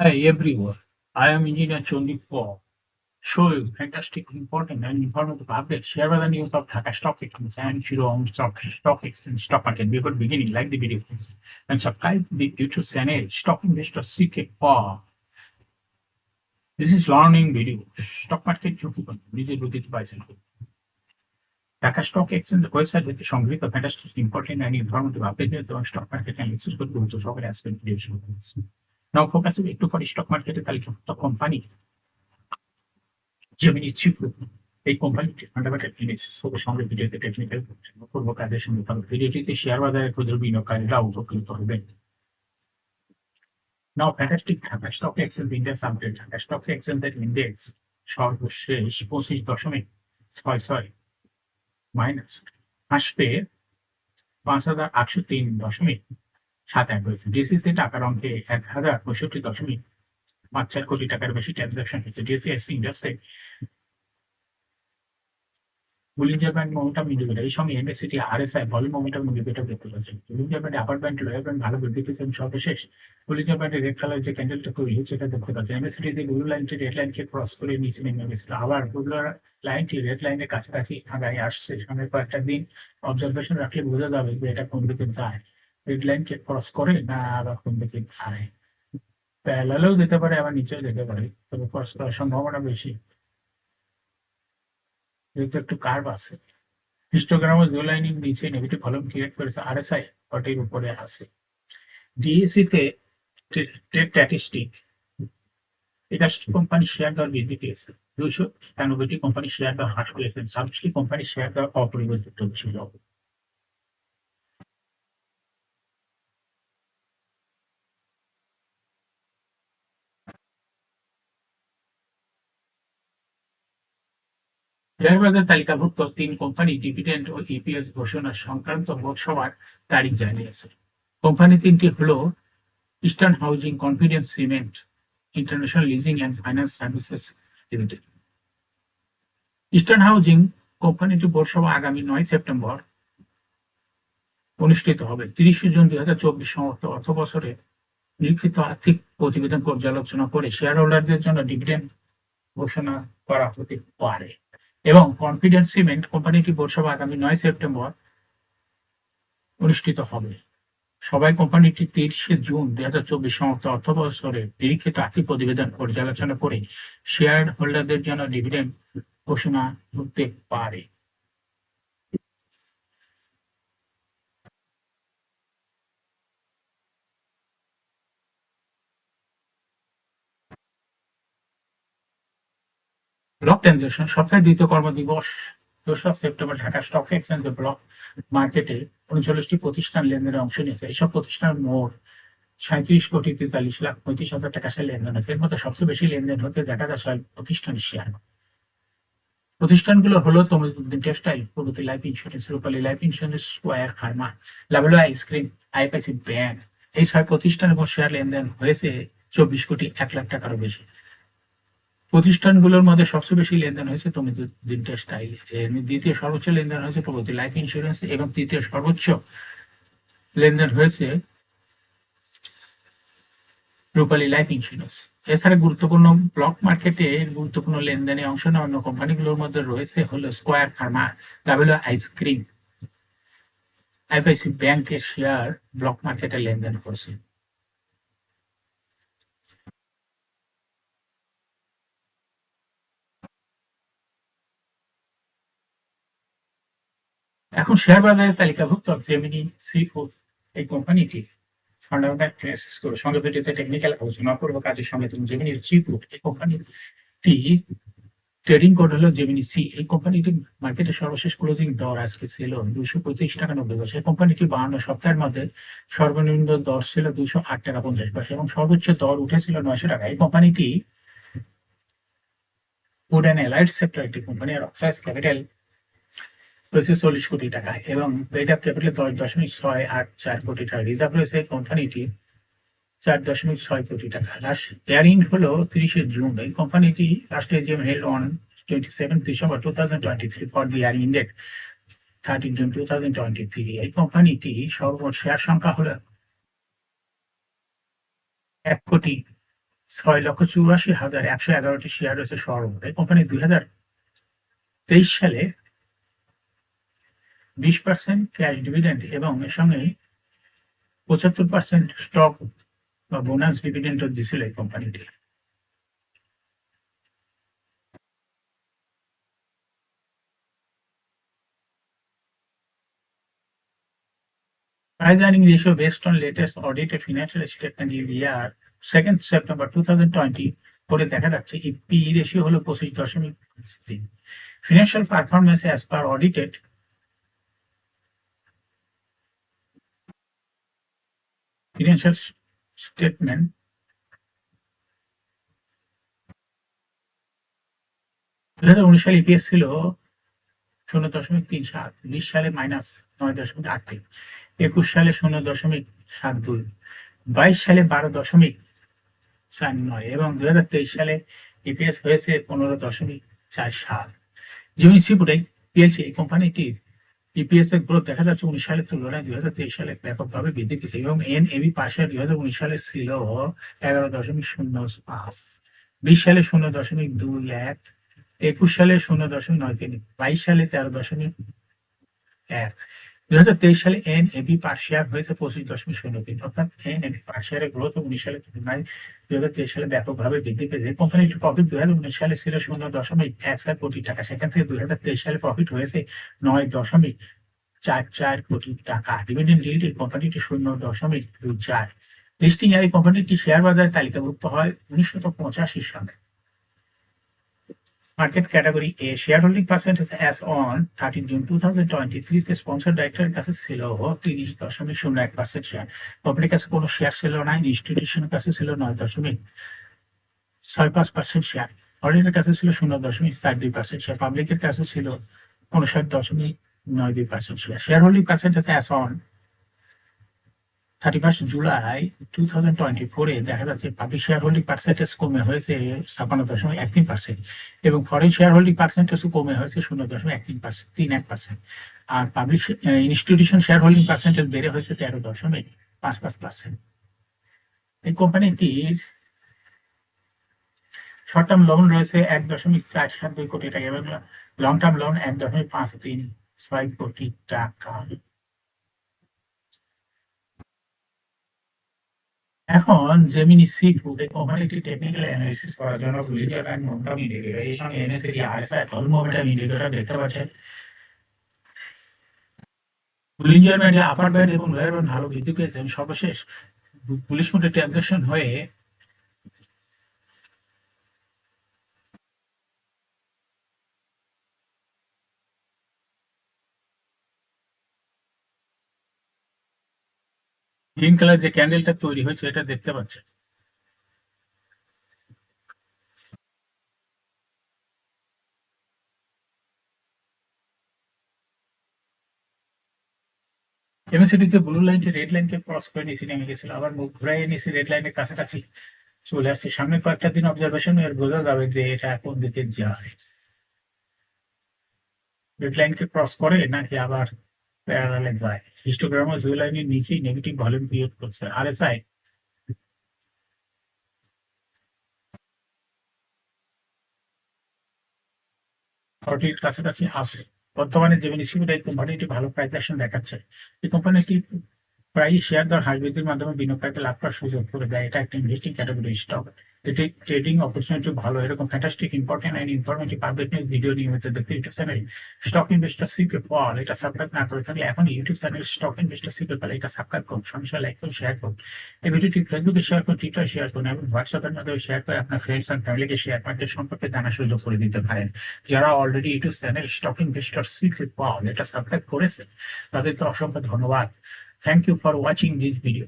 Hi everyone, I am Engineer Chondi Paul. Show you fantastic, important and informative updates. Share the news of Dhaka Stock Exchange and Shillong Stock Exchange Stock Market. Before beginning, like the video and subscribe the YouTube channel Stock Investor CK Paul. This is learning video. Stock market ঝুঁকি নিজে বুঝতে পাইছেন। Dhaka stock exchange website থেকে সংগৃহীত fantastic important and informative update এবং stock market analysis করে দ্রুত সহকারে আজকের ভিডিও শুরু করেছি। নাও ফোকাস একটু পরে স্টক মার্কেটের তালিকাভুক্ত কোম্পানি Gemini Chipro, এই কোম্পানিটি ফান্ডামেন্টাল অ্যানালিসিস করে সঙ্গে ভিডিওতে টেকনিক্যাল পূর্ব কাজের সঙ্গে পাবেন। ভিডিওটিতে শেয়ার বাজারে ক্ষুদ্র বিনিয়োগকারীরা উপকৃত হবেন। Now fantastic Dhaka stock exchange index update. Dhaka stock এক্সচেঞ্জের ইন্ডেক্স সর্বশেষ 25.66 মাইনাস আসবে 5,803.71 হয়েছে। ডিসিতে টাকার অঙ্কে 1,065.54 কোটি টাকার বেশি ট্রানজাকশন হয়েছে। ডিএসসি ইন্ডেক্সে বুলিঞ্জার ব্যান্ড মোমেন্টাম ইন্ডিকেটর এই সঙ্গে এমএসসিটি আরএসআই ভলিউম মোমেন্টাম ইন্ডিকেটর দেখতে পাচ্ছেন। বুলিঞ্জার ব্যান্ডে আপার ব্যান্ড লোয়ার ব্যান্ড ভালো বৃদ্ধি পেয়েছে এবং সর্বশেষ বুলিঞ্জার ব্যান্ডে রেড কালার যে ক্যান্ডেলটা তৈরি হয়েছে এটা দেখতে পাচ্ছেন। এমএসসিটি ব্লু লাইনটি রেড লাইনকে ক্রস করে নিচে নেমে গেছিল, আবার ব্লু লাইনটি রেড লাইনের কাছাকাছি আগায় আসছে। সামনে কয়েকটা দিন অবজারভেশন রাখলে বোঝা যাবে যে এটা কোন দিকে যায়, রেড লাইনকে ক্রস করে না আবার কোন দিকে যায়। প্যারালালেও যেতে পারে আবার নিচেও যেতে পারে, তবে ক্রস করার সম্ভাবনা বেশি যেহেতু একটু কার্ভ আছে। হিস্টোগ্রাম জো লাইনিং নিচে নেগেটিভ ভলিউম ক্রিয়েট করেছে, আরএসআই 40 উপরে আছে। ডিএসসি তে ট্রেড স্ট্যাটিস্টিক 81টি কোম্পানি শেয়ার দর বৃদ্ধি পেয়েছে, 291টি কোম্পানি শেয়ার দর হ্রাস পেয়েছে, 26টি কোম্পানি শেয়ার দর অপরিবর্তিত ছিল। শেয়ার বাজার তালিকাভুক্ত 3 কোম্পানি ডিভিডেন্ড ও ইপিএস ঘোষণা সংক্রান্ত লোকসভার তারিখ জানিয়েছে। কোম্পানি 3টি হলো eastern housing, confidence cement, international leasing and finance services limited. Eastern housing কোম্পানিটি বোর্ড সভা আগামী 9 সেপ্টেম্বর অনুষ্ঠিত হবে। 30 জুন 2024 সমাপ্ত অর্থ বছরে লিখিত আর্থিক প্রতিবেদন পর্যালোচনা করে শেয়ার হোল্ডারদের জন্য ডিভিডেন্ড ঘোষণা করা হতে পারে। এবং কনফিডেন্স সিমেন্ট কোম্পানিটি বোর্ড সভা আগামী 9 সেপ্টেম্বর অনুষ্ঠিত হবে। সবাই কোম্পানিটি 30 জুন 2024 সমাপ্ত অর্থ বছরে লিখিত আর্থিক প্রতিবেদন পর্যালোচনা করে শেয়ার হোল্ডারদের জন্য ডিভিডেন্ড ঘোষণা করতে পারে। ব্লক ট্রানজাকশন সপ্তাহে দ্বিতীয় কর্মদিবস 2রা সেপ্টেম্বর ঢাকা স্টক এক্সচেঞ্জে ব্লক মার্কেটে 39টি প্রতিষ্ঠান লেনদেনে অংশ নিয়েছে। এইসব প্রতিষ্ঠান মোট 37,43,35,000 টাকা শেয়ার লেনদেন হয়েছে। এর মধ্যে সবচেয়ে বেশি লেনদেন হতে দেখা যাচ্ছে প্রতিষ্ঠানের শেয়ার। প্রতিষ্ঠানগুলো হলো Tamizuddin textile, Pragati life insurance, Rupali life insurance, square pharma, Lovello ice cream, IPIC bank. এই 6 প্রতিষ্ঠানের মোট শেয়ার লেনদেন হয়েছে 24,01,00,000 টাকারও বেশি। প্রতিষ্ঠানগুলোর মধ্যে সবচেয়ে বেশি লেনদেন হয়েছে তমিজুদ্দিন টেক্সটাইল, দ্বিতীয় সর্বোচ্চ লেনদেন হয়েছে প্রগতি লাইফ ইন্স্যুরেন্স এবং তৃতীয় সর্বোচ্চ লেনদেন হয়েছে রূপালী লাইফ ইন্স্যুরেন্স। এছাড়া গুরুত্বপূর্ণ ব্লক মার্কেটে গুরুত্বপূর্ণ লেনদেনে অংশ নেওয়া অন্য কোম্পানিগুলোর মধ্যে রয়েছে হলো square pharma, Lovello ice cream, IPIC ব্যাংকের শেয়ার ব্লক মার্কেটে লেনদেন করছে। এখন শেয়ার বাজারে তালিকাভুক্ত জেমিনি সি ফুড এই কোম্পানিটি ফান্ডামেন্টাল অ্যানালিসিস করে সঙ্গে ভিডিওতে টেকনিক্যাল আলোচনা করবো কাজের সঙ্গে। জেমিনি সি ফুড এই কোম্পানিটি ট্রেডিং কোড হলো জেমিনি সি। এই কোম্পানিটি মার্কেটের সর্বশেষ ক্লোজিং দর আজকে ছিল 235.90 টাকা। এই কোম্পানিটি 52 সপ্তাহের মধ্যে সর্বনিম্ন দর ছিল 208.50 টাকা এবং সর্বোচ্চ দর উঠেছিল 900 টাকা। এই কোম্পানিটি ফুড অ্যান্ড অ্যালাইড সেক্টর একটি কোম্পানি, আর অথরাইজ ক্যাপিটাল রয়েছে 40 কোটি টাকা এবং পেড আপ ক্যাপিটাল 10.684 কোটি টাকা। রিজার্ভ রয়েছে কোম্পানিটি 4.6 কোটি টাকা। লাস্ট ইয়ারিং হলো 30 জুন। এই কোম্পানিটি last AGM held on 27 December 2023 for the ইয়ারিং ডেট 13 জুন 2023। এই কোম্পানিটি সর্বমোট শেয়ার সংখ্যা হলো 1,00,00,000 6,84,111টি শেয়ার রয়েছে সর্বমোট। এই কোম্পানি 2023 সালে 20% ক্যাশ ডিভিডেন্ড এবং এর সঙ্গে 75% স্টক বা বোনাস ডিভিডেন্ডও দিছিল এই কোম্পানিটি। Price earning ratio based on latest audited financial statement in the year 2nd September 2020 করে দেখা যাচ্ছে PE রেশিও হলো 25.3। Financial performance as per audited financial statement 2019 সালে ইপিএস ছিল 0.37, 20 সালে -9.83, 21 সালে 0.72, 22 সালে 12.49 এবং 2023 সালে ইপিএস হয়েছে 15.47। জিওনি সিপুটেক পিএলসি এই কোম্পানিটির ইপিএস এর গ্রোথ দেখা যাচ্ছে 19 সালের তুলনায় 2023 সালে ব্যাপকভাবে বৃদ্ধি পেয়েছে এবং এনএবি পার শেয়ার 2019 সালে ছিল 11.05, 20 সালে 0.21, 21 সালে 0.93, 22 সালে 13.1। 2023 সালে এনএবি পার শেয়ার হয়েছে 25.03, অর্থাৎ এনএবি পার শেয়ারের গ্রোথ 19 সালের তুলনায় 2023 সালে ব্যাপকভাবে বৃদ্ধি পেয়েছে। কোম্পানিটির প্রফিট 2019 সালে ছিল 0.14 কোটি টাকা, সেখান থেকে 2023 সালে প্রফিট হয়েছে 9.44 কোটি টাকা। ডিভিডেন্ড yield এই কোম্পানিটি 0.24। লিস্টিং এর এই কোম্পানিটি শেয়ার বাজারে তালিকাভুক্ত হয় 1985 সালে। Market category A share holding percentage as on 13 June 2023 তে স্পন্সর ডাইরেক্টরের কাছে ছিল 30.01% শেয়ার। কোম্পানির কাছে কোনো শেয়ার ছিল না, ইনস্টিটিউশনের কাছে ছিল 9.65% শেয়ার, অডিটরের কাছে ছিল 0.42% শেয়ার, পাবলিকের কাছে ছিল 59.92% share. Share holding percentage as on 31 July 2024 দেখা যাচ্ছে পাবলিক শেয়ার হোল্ডিং পার্সেন্টেজ কমে হয়েছে 56.13% এবং ফরেন শেয়ার হোল্ডিং পার্সেন্টেজও কমে হয়েছে 0.31%, আর public institution share holding percentage বেড়ে হয়েছে 13.55%। এই কোম্পানিটির শর্ট টার্ম লোন রয়েছে 1.472 কোটি টাকা এবং লং টার্ম লোন 1.536 কোটি টাকা। এখন জেমিনি সি-ফুড এই কোম্পানিটি টেকনিক্যাল অ্যানালিসিস করার জন্য বুলিয়ান এন্ড মোমেন্টাম ইন্ডিকেটর এর সঙ্গে এনএসএডি আরএসআই মোমেন্টাম ইন্ডিকেটর দেখতে পাচ্ছেন। বুলিয়ান ব্যান্ডে আপার ব্যান্ড এবং লোয়ার ব্যান্ড ভালো বৃদ্ধি পেয়েছে এবং সর্বশেষ বুলিশ মুডে ট্রানজ্যাকশন হয়ে গ্রিন কালার যে ক্যান্ডেলটা তৈরি হয়েছে এটা দেখতে পাচ্ছেন। এমএসিডি তে ব্লু লাইনটি রেড লাইনকে ক্রস করে নিচে নেমে গেছিল, আবার মুখ ঘুরাই নিচে রেড লাইনের কাছাকাছি চলে আসছে। সামনে কয়েকটা দিন অবজারভেশন এর বোঝা যাবে যে এটা কোন দিকে যায়, রেড লাইনকে ক্রস করে নাকি আবার প্যারালালে যায়। হিস্টোগ্রামও জুই লাইনের নিচেই নেগেটিভ ভলিউম ক্রিয়েট করছে। আরএসআই 40 এর কাছাকাছি আছে। বর্তমানে জেমিনি সিমেন্ট এই কোম্পানিটি ভালো প্রাইস অ্যাকশন দেখাচ্ছে। এই কোম্পানিটি প্রায় শেয়ার দর হ্রাস বৃদ্ধির মাধ্যমে বিনিয়োগকারীদের লাভ করার সুযোগ করে দেয়। এটা একটা ইনভেস্টিং ক্যাটাগরি স্টক। এটি ট্রেডিং অপরচুনিটি ভালো। এরকম fantastic important and informative update news video নিয়মিত দেখতে YouTube channel stock investor secret pal এটা সাবস্ক্রাইব না করে থাকলে এখন YouTube channel stock investor secret pal এটা সাবস্ক্রাইব করুন, সমস্যা লাইক করুন, শেয়ার করুন। এই ভিডিওটি ফেসবুকে শেয়ার করুন, টুইটারে শেয়ার করুন এবং হোয়াটসঅ্যাপের মাধ্যমে শেয়ার করে আপনার ফ্রেন্ডস এন্ড ফ্যামিলিকে শেয়ার মার্কেট সম্পর্কে জানার সুযোগ করে দিতে পারেন। যারা already YouTube channel stock investor secret pal এটা সাবস্ক্রাইব করেছে তাদেরকে অসংখ্য ধন্যবাদ। Thank you for watching this video.